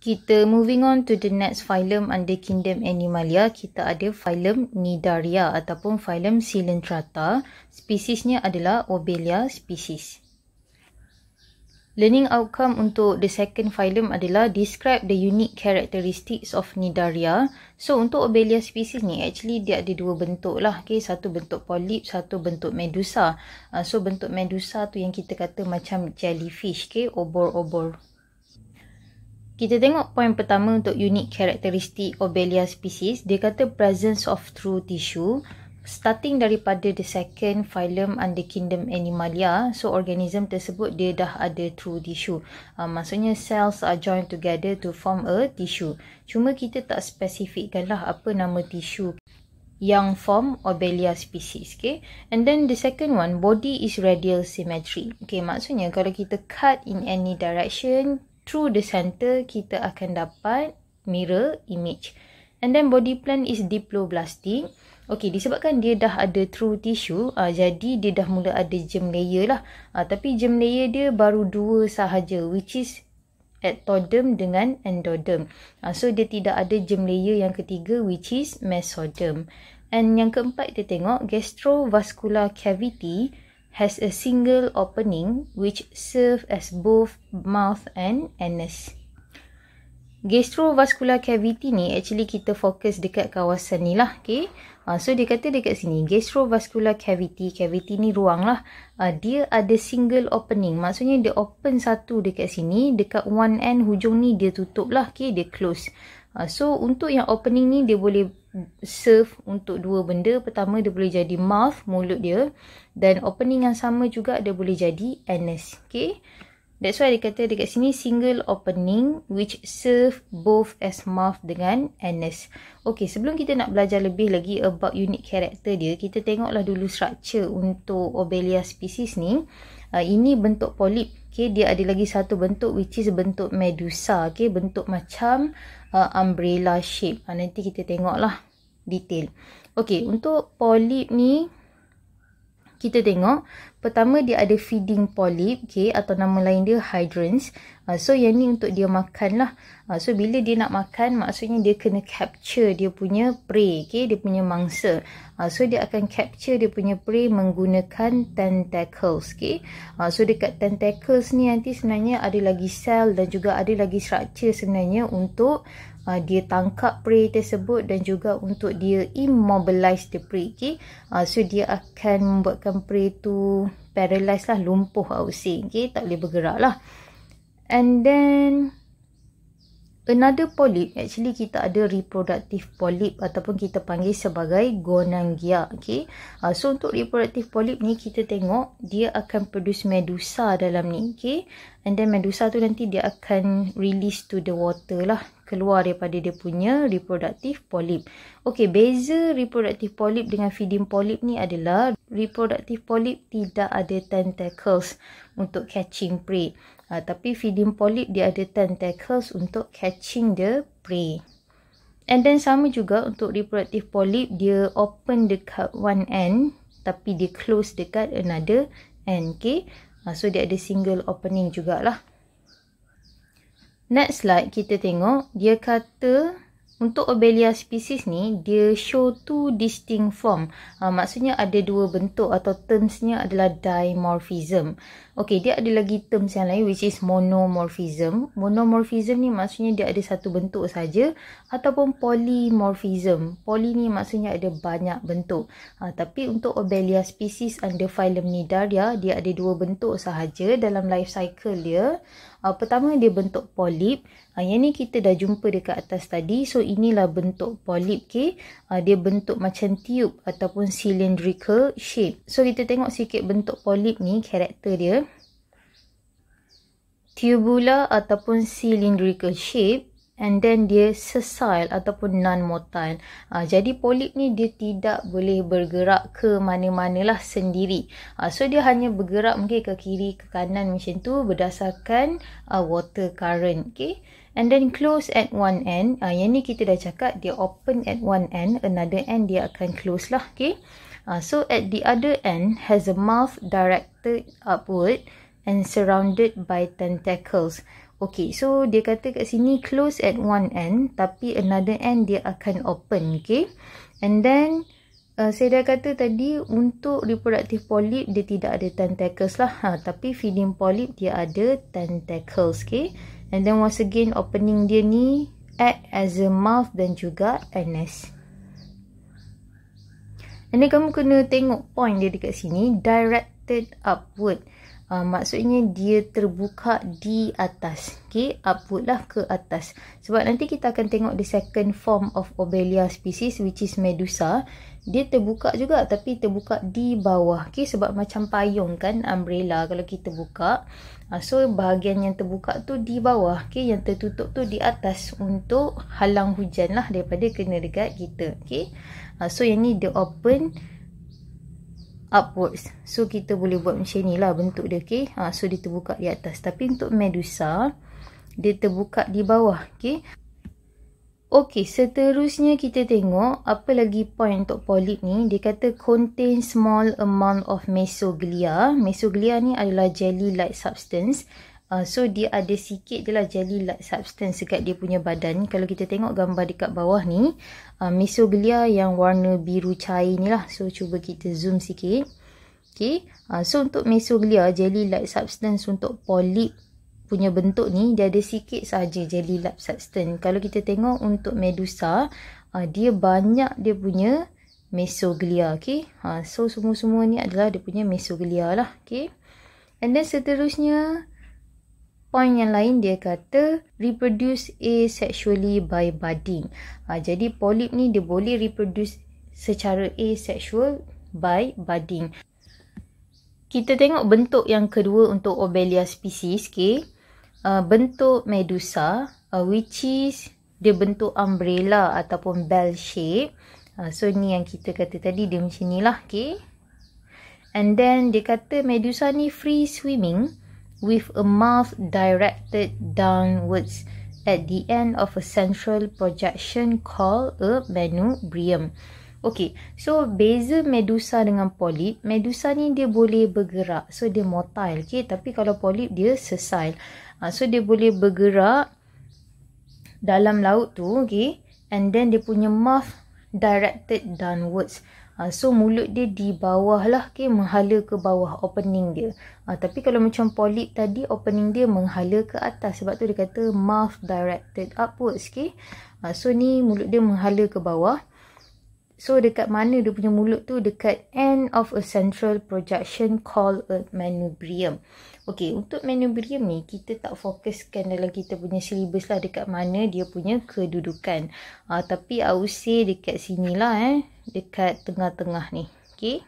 Kita moving on to the next phylum under kingdom Animalia. Kita ada phylum Cnidaria ataupun phylum Coelenterata. Spesiesnya adalah Obelia species. Learning outcome untuk the second phylum adalah describe the unique characteristics of Cnidaria. So untuk Obelia species ni actually dia ada dua bentuk lah. Okay, satu bentuk polip, satu bentuk medusa. So bentuk medusa tu yang kita kata macam jellyfish, okay, obor-obor. Kita tengok poin pertama untuk unique characteristic Obelia species. Dia kata presence of true tissue. Starting daripada the second phylum under kingdom Animalia, so organism tersebut dia dah ada true tissue. Maksudnya cells are joined together to form a tissue. Cuma kita tak spesifikkan lah apa nama tissue yang form Obelia species. Okay? And then the second one, body is radial symmetry. Okay, maksudnya kalau kita cut in any direction, through the center, kita akan dapat mirror image. And then body plan is diploblastic. Okay, disebabkan dia dah ada true tissue, jadi dia dah mula ada germ layer lah. Tapi germ layer dia baru dua sahaja, which is ectoderm dengan endoderm. So dia tidak ada germ layer yang ketiga, which is mesoderm. And yang keempat kita tengok, gastrovascular cavity has a single opening which serve as both mouth and anus. Gastrovascular cavity ni actually kita fokus dekat kawasan ni lah. Okay? So dia kata dekat sini, gastrovascular cavity, cavity ni ruang lah. Dia ada single opening. Maksudnya dia open satu dekat sini, dekat one end hujung ni dia tutup lah. Okay? Dia close. So untuk yang opening ni dia boleh serve untuk dua benda. Pertama dia boleh jadi mouth, mulut dia. Dan opening yang sama juga dia boleh jadi anus. Okay? That's why dia kata dekat sini single opening which serve both as mouth dengan anus. Okay, sebelum kita nak belajar lebih lagi about unique character dia, kita tengoklah dulu structure untuk Obelia species ni. Ini bentuk polip. Okay, dia ada lagi satu bentuk which is bentuk medusa. Okay, bentuk macam umbrella shape. Nanti kita tengoklah detail. Okay, untuk polip ni kita tengok pertama dia ada feeding polyp, okay, atau nama lain dia hydrans. So yang ni untuk dia makan lah. So bila dia nak makan, maksudnya dia kena capture dia punya prey, okay, dia punya mangsa. So dia akan capture dia punya prey menggunakan tentacles, okay. So dekat tentacles ni nanti sebenarnya ada lagi sel dan juga ada lagi structure sebenarnya untuk dia tangkap prey tersebut dan juga untuk dia immobilize the prey. Okay? So dia akan membuatkan prey tu paralyzed lah, lumpuh I would say. Okay? Tak boleh bergerak lah. And then another polyp, actually kita ada reproductive polyp ataupun kita panggil sebagai gonangia. Okay? So untuk reproductive polyp ni kita tengok dia akan produce medusa dalam ni. Okay? And then medusa tu nanti dia akan release to the water lah, keluar daripada dia punya reproductive polyp. Okay, beza reproductive polyp dengan feeding polyp ni adalah reproductive polyp tidak ada tentacles untuk catching prey. Tapi feeding polyp dia ada tentacles untuk catching the prey. And then sama juga untuk reproductive polyp, dia open dekat one end tapi dia close dekat another end. Okay? So dia ada single opening jugalah. Next slide kita tengok, dia kata untuk Obelia species ni dia show two distinct form. Maksudnya ada dua bentuk atau termsnya adalah dimorphism. Okay, dia ada lagi terms yang lain which is monomorphism. Monomorphism ni maksudnya dia ada satu bentuk saja ataupun polymorphism. Poly ni maksudnya ada banyak bentuk. Tapi untuk Obelia species under phylum Cnidaria dia ada dua bentuk sahaja dalam life cycle dia. Pertama dia bentuk polip. Yang ni kita dah jumpa dekat atas tadi. So inilah bentuk polip. Okay? Dia bentuk macam tube ataupun cylindrical shape. So kita tengok sikit bentuk polip ni, karakter dia. Tubular ataupun cylindrical shape. And then dia sessile ataupun non-motile. Jadi polip ni dia tidak boleh bergerak ke mana-manalah sendiri. So dia hanya bergerak mungkin ke kiri, ke kanan macam tu berdasarkan water current. Okay? And then close at one end. Yang ni kita dah cakap dia open at one end. Another end dia akan close lah. Okay? So at the other end has a mouth directed upward and surrounded by tentacles. Okay, so dia kata kat sini close at one end, tapi another end dia akan open. Okay, and then saya dah kata tadi untuk reproductive polyp dia tidak ada tentacles lah. Tapi feeding polyp dia ada tentacles. Okay, and then once again opening dia ni act as a mouth dan juga a nest. And then kamu kena tengok point dia dekat sini, directed upward. Maksudnya dia terbuka di atas. Okay, upward lah, ke atas. Sebab nanti kita akan tengok the second form of Obelia species which is Medusa. Dia terbuka juga tapi terbuka di bawah. Okay, sebab macam payung kan, umbrella kalau kita buka. So bahagian yang terbuka tu di bawah. Okay, yang tertutup tu di atas untuk halang hujan lah daripada kena dekat kita. Okay, so yang ni dia open upwards. So kita boleh buat macam ni lah bentuk dia. Okay, so dia terbuka di atas. Tapi untuk Medusa dia terbuka di bawah. Okay. Okay, seterusnya kita tengok apa lagi point untuk polyp ni. Dia kata contain small amount of mesoglia. Mesoglia ni adalah jelly-like substance. So dia ada sikit je lah jelly-like substance dekat dia punya badan. Kalau kita tengok gambar dekat bawah ni, mesoglia yang warna biru cair ni lah. So cuba kita zoom sikit. Okay, so untuk mesoglia, jelly-like substance untuk polyp punya bentuk ni, dia ada sikit saja jelly-like substance. Kalau kita tengok untuk Medusa, dia banyak dia punya mesoglia. Okay, so semua-semua ni adalah dia punya mesoglia lah. Okay, and then seterusnya point yang lain dia kata reproduce asexually by budding. Jadi polyp ni dia boleh reproduce secara asexual by budding. Kita tengok bentuk yang kedua untuk Obelia species. Okay, bentuk Medusa which is dia bentuk umbrella ataupun bell shape. So ni yang kita kata tadi, dia macam ni lah. Okay, and then dia kata Medusa ni free swimming with a mouth directed downwards at the end of a central projection called a manubrium. Okay, so beza Medusa dengan polyp, Medusa ni dia boleh bergerak, so dia motile. Okay, tapi kalau polyp dia sessile. So dia boleh bergerak dalam laut tu. Okay, and then dia punya mouth directed downwards. So mulut dia di bawah lah. Okay, menghala ke bawah opening dia. Tapi kalau macam polyp tadi, opening dia menghala ke atas. Sebab tu dia kata mouth directed upwards. Okay, so ni mulut dia menghala ke bawah. So dekat mana dia punya mulut tu? Dekat end of a central projection called a manubrium. Okay, untuk manubrium ni kita tak fokuskan dalam kita punya syllabus lah dekat mana dia punya kedudukan. Tapi I would say dekat sini lah, dekat tengah-tengah ni. Okay.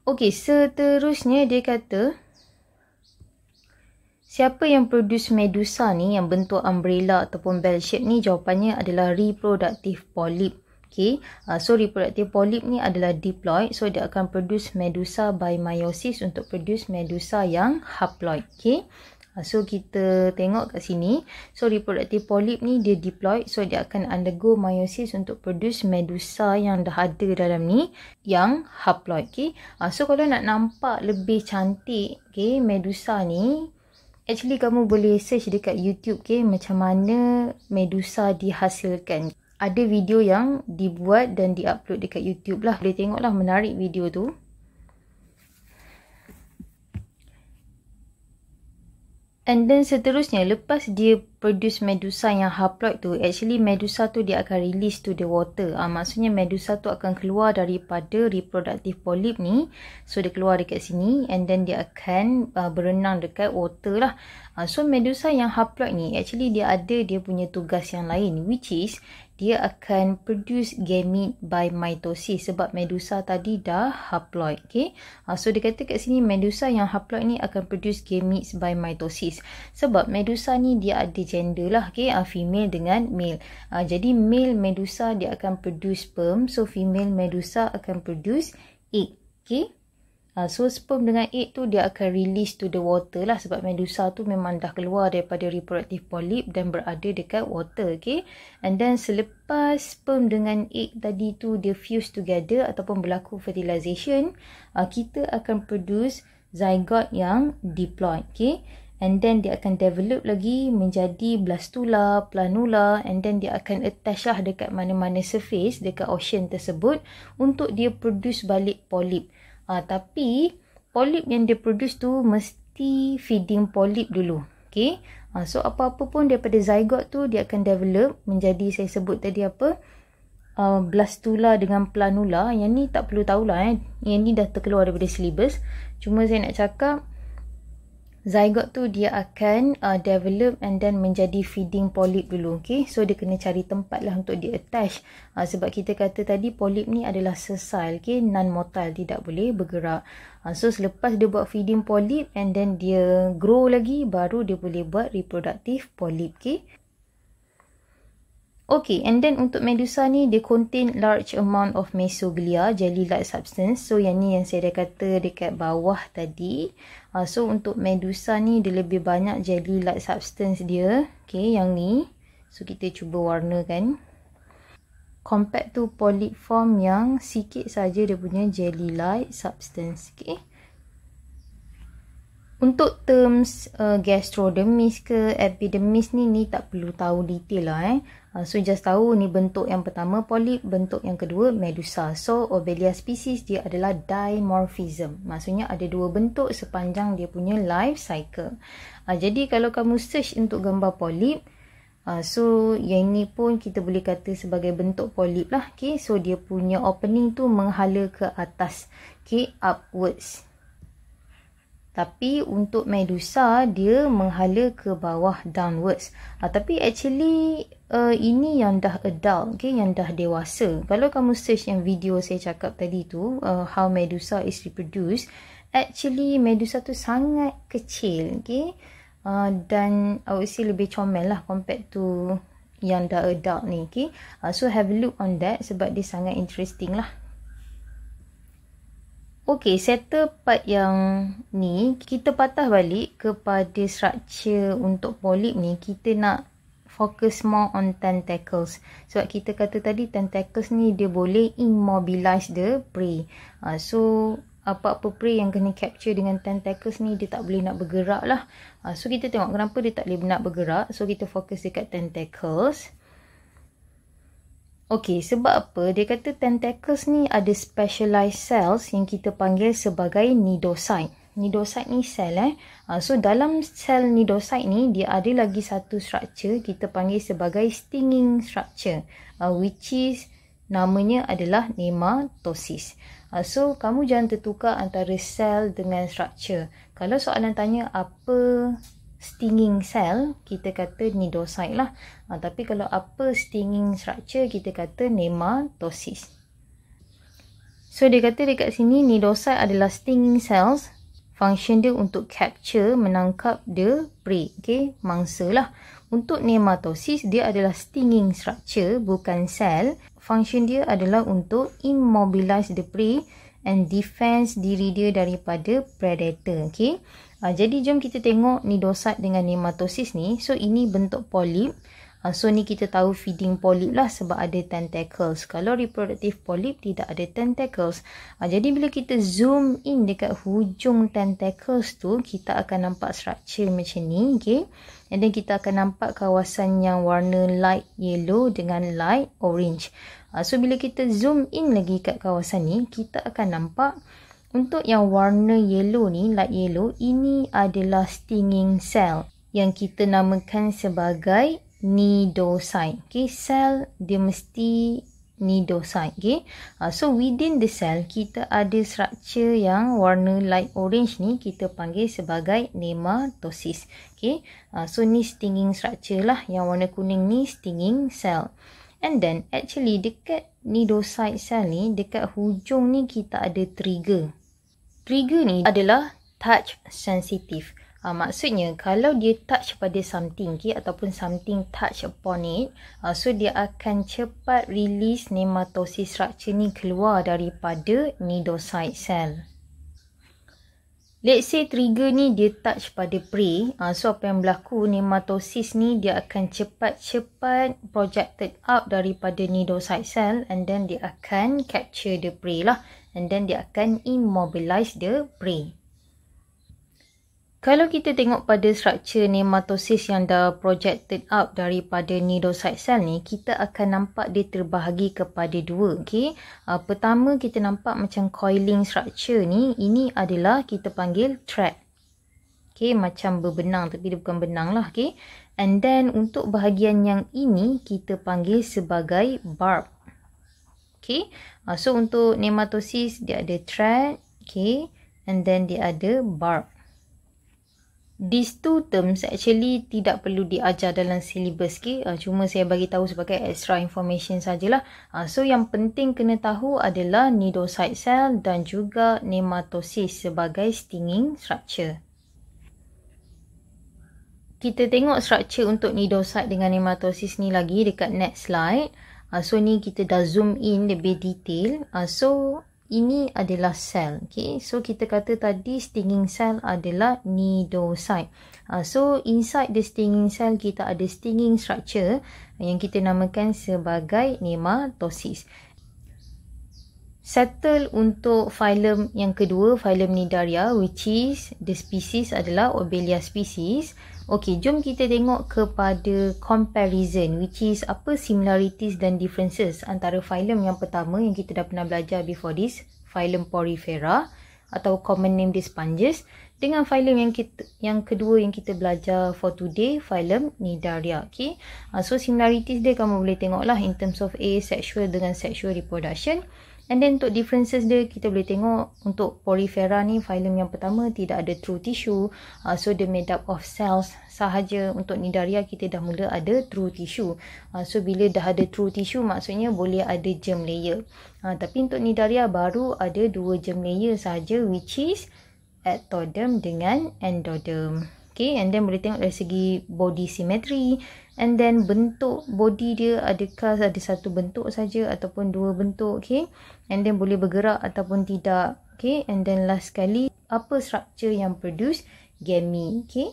Okay, seterusnya dia kata siapa yang produce Medusa ni yang bentuk umbrella ataupun bell shape ni? Jawapannya adalah reproductive polyp. Okay, so reproductive polyp ni adalah diploid. So dia akan produce Medusa by meiosis untuk produce Medusa yang haploid. Okay, so kita tengok kat sini. So reproductive polyp ni dia diploid. So dia akan undergo meiosis untuk produce Medusa yang dah ada dalam ni yang haploid. Okay, so kalau nak nampak lebih cantik, okay, Medusa ni, actually kamu boleh search dekat YouTube. Okay, macam mana Medusa dihasilkan. Ada video yang dibuat dan diupload dekat YouTube lah. Boleh tengok lah, menarik video tu. And then seterusnya, lepas dia produce Medusa yang haploid tu, actually Medusa tu dia akan release to the water. Maksudnya Medusa tu akan keluar daripada reproductive polyp ni. So dia keluar dekat sini and then dia akan berenang dekat water lah. So Medusa yang haploid ni, actually dia ada dia punya tugas yang lain, which is dia akan produce gamete by mitosis. Sebab Medusa tadi dah haploid. Okay, so dia kata kat sini Medusa yang haploid ni akan produce gametes by mitosis. Sebab Medusa ni dia ada gender lah. Okay, female dengan male. Jadi male Medusa dia akan produce sperm. So female Medusa akan produce egg. Okay, so sperm dengan egg tu dia akan release to the water lah. Sebab Medusa tu memang dah keluar daripada reproductive polyp dan berada dekat water. Okay, and then selepas sperm dengan egg tadi tu dia fuse together ataupun berlaku fertilization, kita akan produce zygote yang diploid. Okay, and then dia akan develop lagi menjadi blastula, planula, and then dia akan attach lah dekat mana-mana surface dekat ocean tersebut untuk dia produce balik polip. Tapi polip yang dia produce tu mesti feeding polip dulu. Okay. So apa-apa pun daripada zygote tu dia akan develop menjadi, saya sebut tadi apa, blastula dengan planula. Yang ni tak perlu tahulah Yang ni dah terkeluar daripada syllabus. Cuma saya nak cakap zygote tu dia akan develop and then menjadi feeding polyp dulu. Okay. So dia kena cari tempat lah untuk dia attach. Sebab kita kata tadi polyp ni adalah sessile. Okay. Non-motile, tidak boleh bergerak. So selepas dia buat feeding polyp and then dia grow lagi, baru dia boleh buat reproductive polyp. Okay. Okay, and then untuk medusa ni dia contain large amount of mesoglia, jelly-like substance. So yang ni yang saya dah kata dekat bawah tadi. So untuk medusa ni dia lebih banyak jelly-like substance dia. Okay, yang ni. So kita cuba warnakan. Compared to polyp form yang sikit saja dia punya jelly-like substance. Okay. Untuk terms gastrodermis ke epidermis ni tak perlu tahu detail lah So just tahu ni bentuk yang pertama polyp, bentuk yang kedua medusa. So Obelia species dia adalah dimorphism. Maksudnya ada dua bentuk sepanjang dia punya life cycle. Jadi kalau kamu search untuk gambar polyp, so yang ni pun kita boleh kata sebagai bentuk polyp lah. Okay, so dia punya opening tu menghala ke atas. Okay, upwards. Tapi untuk medusa dia menghala ke bawah, downwards. Tapi actually ini yang dah adult, okay, yang dah dewasa. Kalau kamu search yang video saya cakap tadi tu, how medusa is reproduced, actually medusa tu sangat kecil, okay, dan I would say lebih comel lah compared to yang dah adult ni. Okay. So have a look on that sebab dia sangat interesting lah. Okay, settle part yang ni kita patah balik kepada structure untuk polyp ni. Kita nak focus more on tentacles. Sebab kita kata tadi tentacles ni dia boleh immobilize the prey. So apa-apa prey yang kena capture dengan tentacles ni dia tak boleh nak bergerak lah. So kita tengok kenapa dia tak boleh nak bergerak. So kita fokus dekat tentacles. Okay, sebab apa? Dia kata tentacles ni ada specialized cells yang kita panggil sebagai nidocyte. Nidocyte ni sel So dalam sel nidocyte ni dia ada lagi satu structure kita panggil sebagai stinging structure, which is namanya adalah nematosis. So kamu jangan tertukar antara sel dengan structure. Kalau soalan tanya apa stinging cell, kita kata nidocyte lah. Tapi kalau apa stinging structure, kita kata nematosis. So dia kata dekat sini nidocyte adalah stinging cells. Function dia untuk capture, menangkap the prey, okay, mangsa lah. Untuk nematosis dia adalah stinging structure, bukan cell. Function dia adalah untuk immobilize the prey and defense diri dia daripada predator. Okay. Jadi jom kita tengok nidocyte dengan nematosis ni. So ini bentuk polyp. So ni kita tahu feeding polyp lah sebab ada tentacles. Kalau reproductive polyp tidak ada tentacles. Jadi bila kita zoom in dekat hujung tentacles tu, kita akan nampak structure macam ni. Okay. And then kita akan nampak kawasan yang warna light yellow dengan light orange. So bila kita zoom in lagi kat kawasan ni, kita akan nampak untuk yang warna yellow ni, light yellow, ini adalah stinging cell yang kita namakan sebagai nidocyte. Okay, cell dia mesti nidocyte. Okay, so within the cell kita ada structure yang warna light orange ni kita panggil sebagai nematosis. Okay, so ni stinging structure lah. Yang warna kuning ni stinging cell. And then actually dekat nidocyte cell ni, dekat hujung ni kita ada trigger. Trigger ni adalah touch sensitive. Maksudnya kalau dia touch pada something, okay, ataupun something touch upon it, so dia akan cepat release nematosis structure ni keluar daripada nidocyte cell. Let's say trigger ni dia touch pada prey, so apa yang berlaku, nematosis ni dia akan cepat-cepat projected out daripada nidocyte cell and then dia akan capture the prey lah. And then dia akan immobilize the prey. Kalau kita tengok pada struktur nematosis yang dah projected out daripada nidocyte cell ni, kita akan nampak dia terbahagi kepada dua. Okay? Pertama, kita nampak macam coiling structure ni. Ini adalah kita panggil thread. Okay, macam berbenang tapi dia bukan benang lah. Okay? And then untuk bahagian yang ini, kita panggil sebagai barb. Okay? So untuk nematosis, dia ada thread. Okay? And then dia ada barb. These two terms actually tidak perlu diajar dalam syllabus, okay? Cuma saya bagi tahu sebagai extra information sajalah. So yang penting kena tahu adalah nidocyte cell dan juga nematosis sebagai stinging structure. Kita tengok struktur untuk nidocyte dengan nematosis ni lagi dekat next slide. So ni kita dah zoom in lebih detail. So ini adalah sel. Okay. So kita kata tadi stinging cell adalah nidocyte. So inside the stinging cell kita ada stinging structure yang kita namakan sebagai nematosis. Settle untuk phylum yang kedua, phylum Cnidaria, which is the species adalah Obelia species. Okey, jom kita tengok kepada comparison, which is apa similarities dan differences antara phylum yang pertama yang kita dah pernah belajar before this, phylum Porifera atau common name dia sponges, dengan phylum yang kedua yang kita belajar for today, phylum Cnidaria. Okay. So similarities dia kamu boleh tengok lah in terms of asexual dengan sexual reproduction. And then untuk differences dia, kita boleh tengok untuk Porifera ni, phylum yang pertama tidak ada true tissue. So dia made up of cells sahaja. Untuk Cnidaria kita dah mula ada true tissue. So bila dah ada true tissue maksudnya boleh ada germ layer. Tapi untuk Cnidaria baru ada dua germ layer sahaja, which is ectoderm dengan endoderm. Okay, and then boleh tengok dari segi body symmetry. And then bentuk body dia, adakah ada satu bentuk saja ataupun dua bentuk. Okay, and then boleh bergerak ataupun tidak. Okay, and then last sekali, apa struktur yang produce gamete. Okay.